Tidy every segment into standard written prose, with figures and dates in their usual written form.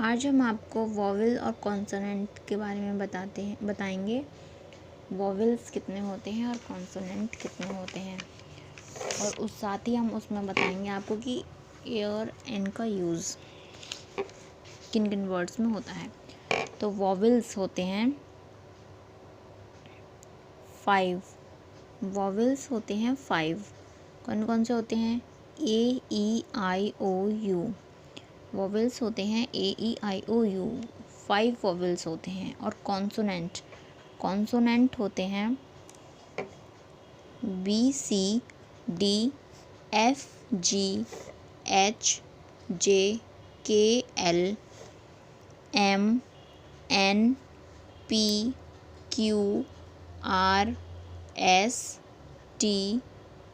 आज हम आपको वॉवेल और कॉन्सोनेंट के बारे में बताएंगे। वॉवेल्स कितने होते हैं और कॉन्सोनेंट कितने होते हैं, और उस साथ ही हम उसमें बताएंगे आपको कि ए और एन का यूज़ किन किन वर्ड्स में होता है। तो वॉवेल्स होते हैं 5। वॉवेल्स होते हैं 5। कौन कौन से होते हैं? ए, ई, आई, ओ, यू। वॉवेल्स होते हैं ए, ई, आई, ओ, यू। 5 वॉवेल्स होते हैं। और कॉन्सोनेंट होते हैं B, C, D, F, G, H, J, K, L, M, N, P, Q, R, S, T,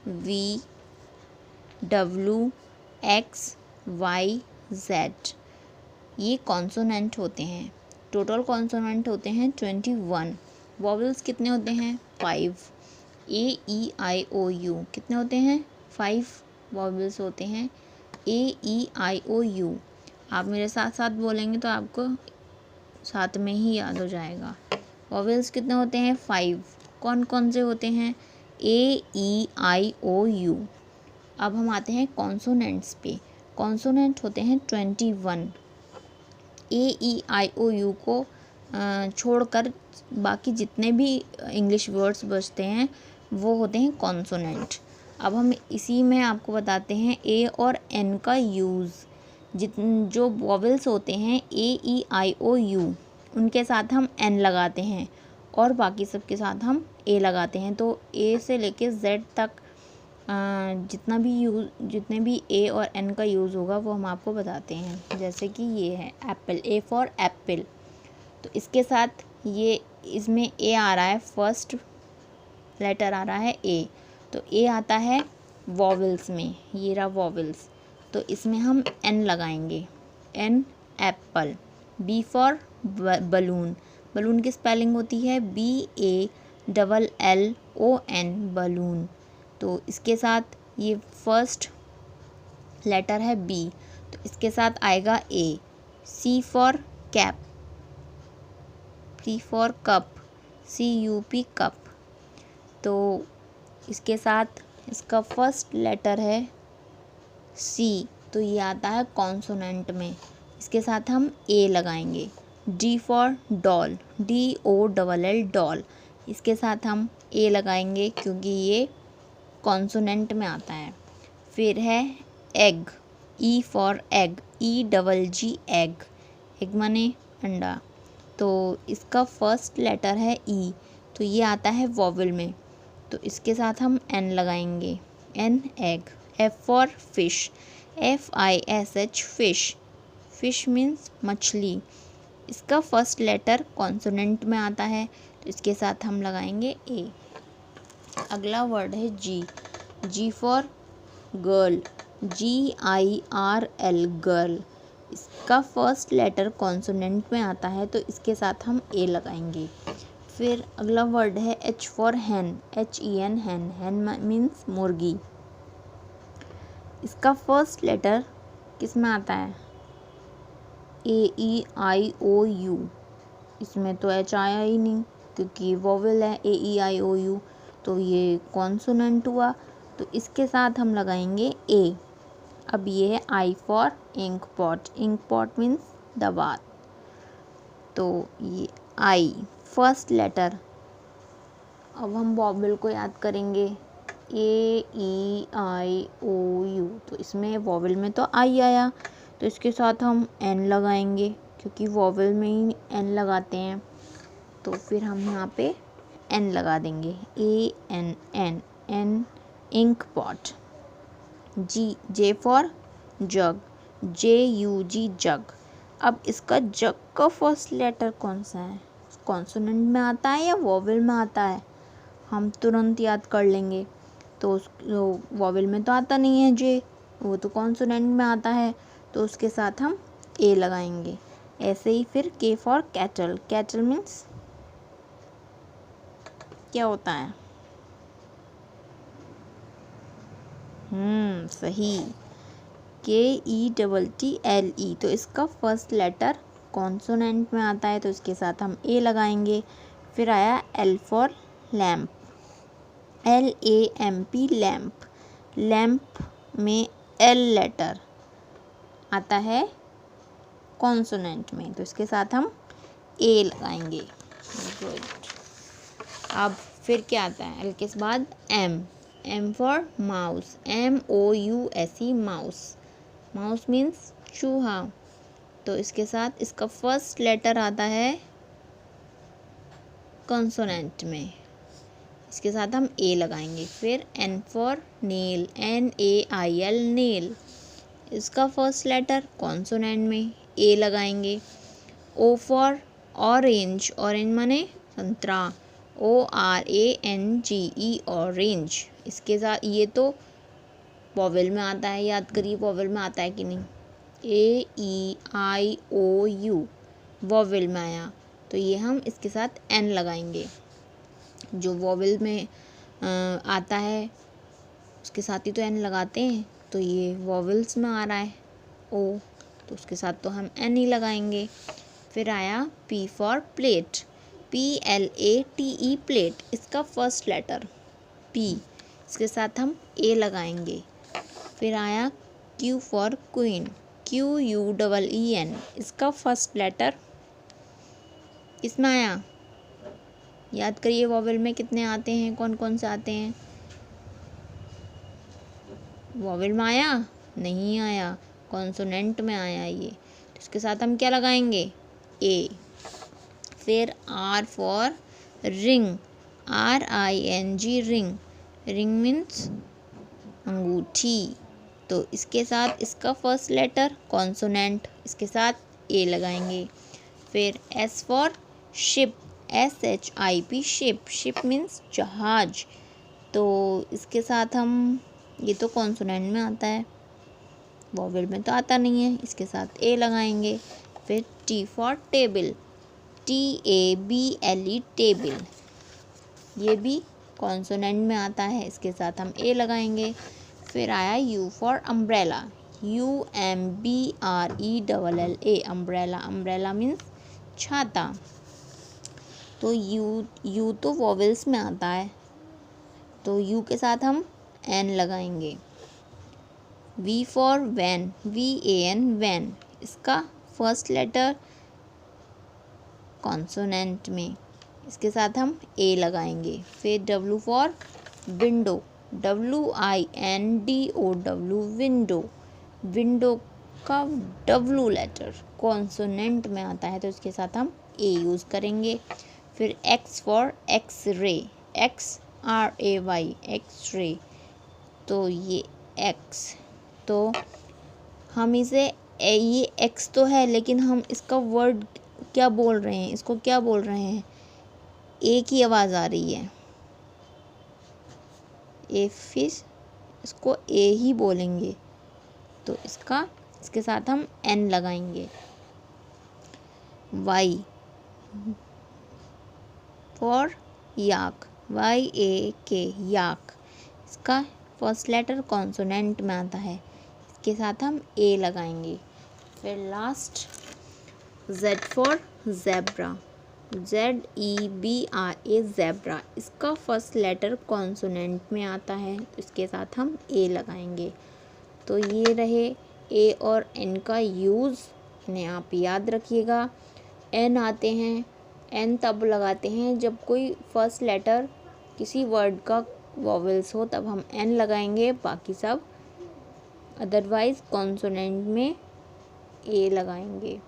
V, W, X, Y, Z. ये कॉन्सोनेंट होते हैं। टोटल कॉन्सोनेंट होते हैं 21। वॉवेल्स कितने होते हैं? 5। ए, ई, आई, ओ, यू कितने होते हैं? 5 वॉवेल्स होते हैं। ए, ई, आई, ओ, यू। आप मेरे साथ साथ बोलेंगे तो आपको साथ में ही याद हो जाएगा। वॉवेल्स कितने होते हैं? 5। कौन कौन से होते हैं? ए, ई, आई, ओ, यू। अब हम आते हैं कॉन्सोनेंट्स पे। कॉन्सोनेंट होते हैं 21। ए, ई, आई, ओ, यू को छोड़कर बाकी जितने भी इंग्लिश वर्ड्स बचते हैं वो होते हैं कॉन्सोनेंट। अब हम इसी में आपको बताते हैं ए और एन का यूज़। जो वॉवेल्स होते हैं ए, ई, आई, ओ, यू, उनके साथ हम एन लगाते हैं और बाकी सब के साथ हम ए लगाते हैं। तो ए से लेके जेड तक जितने भी ए और एन का यूज़ होगा वो हम आपको बताते हैं। जैसे कि ये है एप्पल, ए फॉर एप्पल। तो इसके साथ ये इसमें ए आ रहा है, फर्स्ट लेटर आ रहा है ए, तो ए आता है वॉवेल्स में, ये रहा वॉवेल्स। तो इसमें हम एन लगाएंगे, an apple. B for balloon. Balloon की स्पेलिंग होती है BALLON, बलून। तो इसके साथ ये फर्स्ट लेटर है बी, तो इसके साथ आएगा A. C for cap, C for cup, CUP cup. तो इसके साथ इसका फर्स्ट लेटर है सी, तो ये आता है कॉन्सोनेंट में। इसके साथ हम ए लगाएंगे। D for doll, DOLL doll. इसके साथ हम ए लगाएंगे क्योंकि ये कॉन्सोनेंट में आता है। फिर है egg, E for egg, EGG egg. Egg माने अंडा। तो इसका फर्स्ट लेटर है ई, तो ये आता है वॉवेल में, तो इसके साथ हम एन लगाएंगे, an egg. F for fish, FISH fish. Fish means मछली। इसका फर्स्ट लेटर कॉन्सोनेंट में आता है, तो इसके साथ हम लगाएंगे ए। अगला वर्ड है जी फॉर गर्ल, GIRL गर्ल। इसका फर्स्ट लेटर कॉन्सोनेंट में आता है, तो इसके साथ हम ए लगाएंगे। फिर अगला वर्ड है H for hen, HEN hen. Hen means मुर्गी। इसका फर्स्ट लेटर किस में आता है? AEIOU। इसमें तो H आया ही नहीं क्योंकि वॉवेल है AEIOU, तो ये कॉन्सोनेंट हुआ, तो इसके साथ हम लगाएंगे ए। अब ये है I for ink pot. Ink pot means दवात। तो ये आई फर्स्ट लेटर। अब हम वॉवेल को याद करेंगे, AEIOU। तो इसमें वॉवेल में तो आई आया, तो इसके साथ हम एन लगाएंगे क्योंकि वॉवेल में ही एन लगाते हैं। तो फिर हम यहाँ पे एन लगा देंगे, ANN ink pot. J for jug, JUG jug. अब इसका जग का फर्स्ट लेटर कौन सा है? कॉन्सोनेंट में आता है या वॉवेल में आता है? हम तुरंत याद कर लेंगे। तो वॉवेल में तो आता नहीं है जे, वो तो कॉन्सोनेंट में आता है, तो उसके साथ हम ए लगाएंगे। ऐसे ही फिर के फॉर कैटल। कैटल मीन्स क्या होता है? सही, KETTLE, तो इसका फर्स्ट लेटर कॉन्सोनेंट में आता है, तो इसके साथ हम ए लगाएंगे। फिर आया L for lamp, LAMP lamp. Lamp में L लेटर आता है कॉन्सोनेंट में, तो इसके साथ हम ए लगाएंगे। गुड। अब फिर क्या आता है एल के बाद M for mouse, MOUSE mouse. Mouse means चूहा, तो इसके साथ इसका फर्स्ट लेटर आता है कॉन्सोनेंट में, इसके साथ हम ए लगाएंगे। फिर N for nail, NAIL nail, इसका फर्स्ट लेटर कॉन्सोनेंट में ए लगाएंगे। O फॉर ऑरेंज, ऑरेंज माने संतरा, ORANGE ऑरेंज, इसके साथ ये तो वॉवेल में आता है, याद करिए वॉवेल में आता है कि नहीं। AEIOU वॉवेल में आया, तो ये हम इसके साथ N लगाएंगे। जो वॉवेल में आता है उसके साथ ही तो N लगाते हैं, तो ये वॉवेल्स में आ रहा है O, तो उसके साथ तो हम N ही लगाएंगे। फिर आया P for plate, PLATE plate, इसका फर्स्ट लेटर P, इसके साथ हम A लगाएंगे। फिर आया Q फॉर क्वीन, QUEEN, इसका फर्स्ट लेटर इसमें आया। याद करिए वॉवेल में कितने आते हैं, कौन कौन से आते हैं। वॉवेल में आया नहीं आया, कॉन्सोनेंट में आया ये, तो इसके साथ हम क्या लगाएंगे ए। फिर R for ring, RING ring, ring means अंगूठी, तो इसके साथ इसका फर्स्ट लेटर कॉन्सोनेंट, इसके साथ ए लगाएंगे। फिर S for ship, SHIP ship, ship means जहाज, तो इसके साथ हम, ये तो कॉन्सोनेंट में आता है, वॉवेल में तो आता नहीं है, इसके साथ ए लगाएंगे। फिर T for table, TABLE table, ये भी कॉन्सोनेंट में आता है, इसके साथ हम ए लगाएंगे। फिर आया U for umbrella, UMBRELLA umbrella, umbrella means छाता, तो U तो वॉवेल्स में आता है, तो U के साथ हम N लगाएंगे। V for van, VAN van, इसका फर्स्ट लेटर कॉन्सोनेंट में, इसके साथ हम ए लगाएंगे। फिर W for window, WINDO window, window का W लेटर कॉन्सोनेंट में आता है, तो इसके साथ हम ए यूज़ करेंगे। फिर X for X ray, XRAY X ray, तो ये X, तो हम इसे ये X तो है, लेकिन हम इसका वर्ड क्या बोल रहे हैं, इसको क्या बोल रहे हैं, ए की आवाज़ आ रही है, ए फिश, इसको ए ही बोलेंगे, तो इसके साथ हम N लगाएंगे। Y फॉर याक, YAK याक, इसका फर्स्ट लेटर कॉन्सोनेंट में आता है, इसके साथ हम ए लगाएंगे। फिर last Z for zebra, ZEBRA zebra, इसका फर्स्ट लेटर कॉन्सोनेंट में आता है, तो इसके साथ हम ए लगाएंगे। तो ये रहे ए और N का यूज़, इन्हें आप याद रखिएगा। N आते हैं, N तब लगाते हैं जब कोई फर्स्ट लेटर किसी वर्ड का वॉवेल्स हो, तब हम N लगाएंगे, बाकी सब अदरवाइज़ कॉन्सोनेंट में ए लगाएंगे।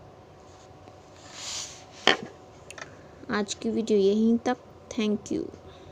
आज की वीडियो यहीं तक, थैंक यू।